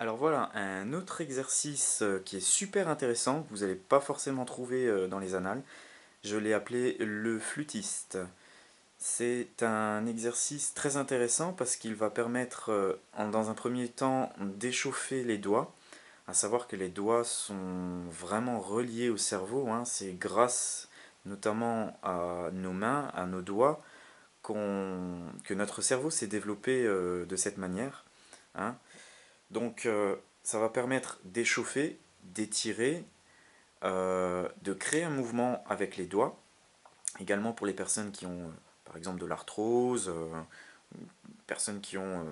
Alors voilà, un autre exercice qui est super intéressant, que vous n'allez pas forcément trouver dans les annales. Je l'ai appelé le flûtiste. C'est un exercice très intéressant parce qu'il va permettre, dans un premier temps, d'échauffer les doigts. À savoir que les doigts sont vraiment reliés au cerveau, hein. C'est grâce notamment à nos mains, à nos doigts, que notre cerveau s'est développé de cette manière, hein. Donc ça va permettre d'échauffer, d'étirer, de créer un mouvement avec les doigts. Également pour les personnes qui ont par exemple de l'arthrose, personnes qui ont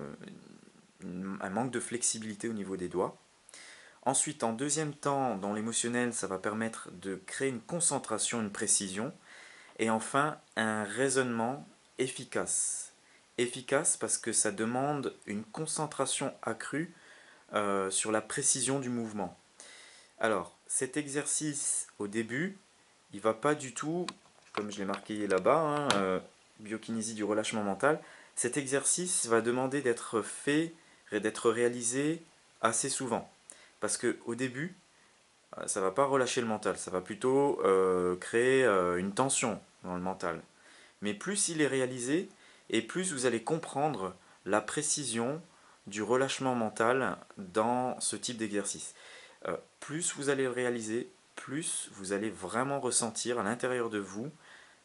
un manque de flexibilité au niveau des doigts. Ensuite, en deuxième temps, dans l'émotionnel, ça va permettre de créer une concentration, une précision. Et enfin, un raisonnement efficace. Efficace parce que ça demande une concentration accrue sur la précision du mouvement. Alors, cet exercice, au début, il ne va pas du tout, comme je l'ai marqué là-bas, hein, biokinésie du relâchement mental. Cet exercice va demander d'être fait, d'être réalisé assez souvent. Parce qu'au début, ça ne va pas relâcher le mental, ça va plutôt créer une tension dans le mental. Mais plus il est réalisé, et plus vous allez comprendre la précision du relâchement mental dans ce type d'exercice. Plus vous allez le réaliser, plus vous allez vraiment ressentir à l'intérieur de vous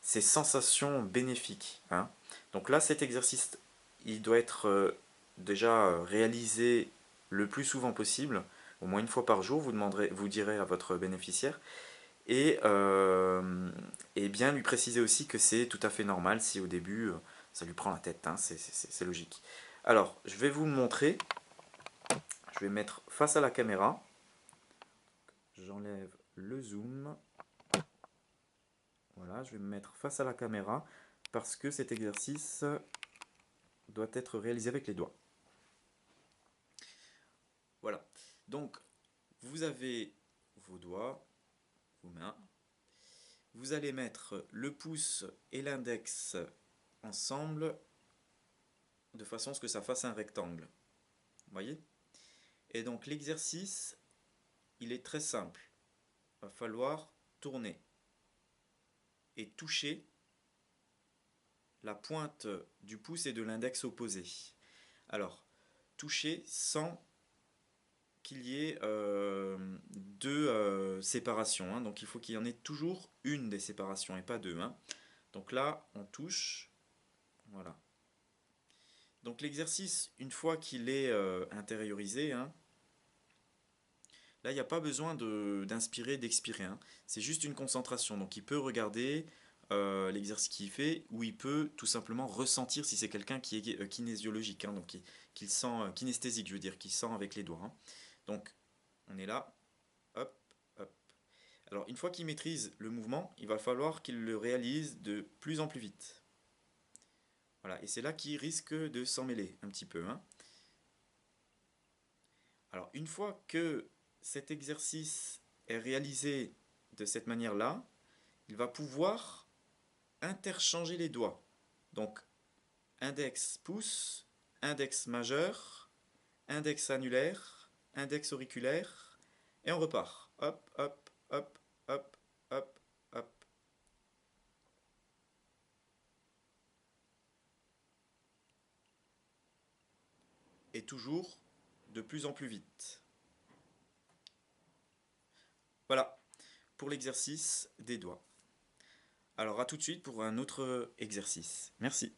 ces sensations bénéfiques, hein. Donc là, cet exercice, il doit être déjà réalisé le plus souvent possible, au moins une fois par jour, vous direz à votre bénéficiaire, et bien lui préciser aussi que c'est tout à fait normal si au début ça lui prend la tête, hein, c'est logique. Alors, je vais vous le montrer, je vais mettre face à la caméra, j'enlève le zoom, voilà, je vais me mettre face à la caméra parce que cet exercice doit être réalisé avec les doigts. Voilà, donc vous avez vos doigts, vos mains, vous allez mettre le pouce et l'index ensemble de façon à ce que ça fasse un rectangle. Vous voyez? Et donc l'exercice, il est très simple. Il va falloir tourner et toucher la pointe du pouce et de l'index opposé. Alors, toucher sans qu'il y ait deux séparations, hein. Donc il faut qu'il y en ait toujours une des séparations et pas deux, hein. Donc là, on touche. Voilà. Donc l'exercice, une fois qu'il est intériorisé, hein, là, il n'y a pas besoin d'inspirer, d'expirer, hein. C'est juste une concentration. Donc il peut regarder l'exercice qu'il fait, ou il peut tout simplement ressentir si c'est quelqu'un qui est kinésiologique, hein, donc qui sent, kinesthésique, je veux dire, qui sent avec les doigts, hein. Donc on est là, hop, hop. Alors une fois qu'il maîtrise le mouvement, il va falloir qu'il le réalise de plus en plus vite. Voilà, et c'est là qu'il risque de s'en mêler un petit peu, hein. Alors une fois que cet exercice est réalisé de cette manière-là, il va pouvoir interchanger les doigts. Donc index pouce, index majeur, index annulaire, index auriculaire, et on repart. Hop, hop, hop, hop, hop, hop. Et toujours de plus en plus vite. Voilà pour l'exercice des doigts. Alors à tout de suite pour un autre exercice. Merci.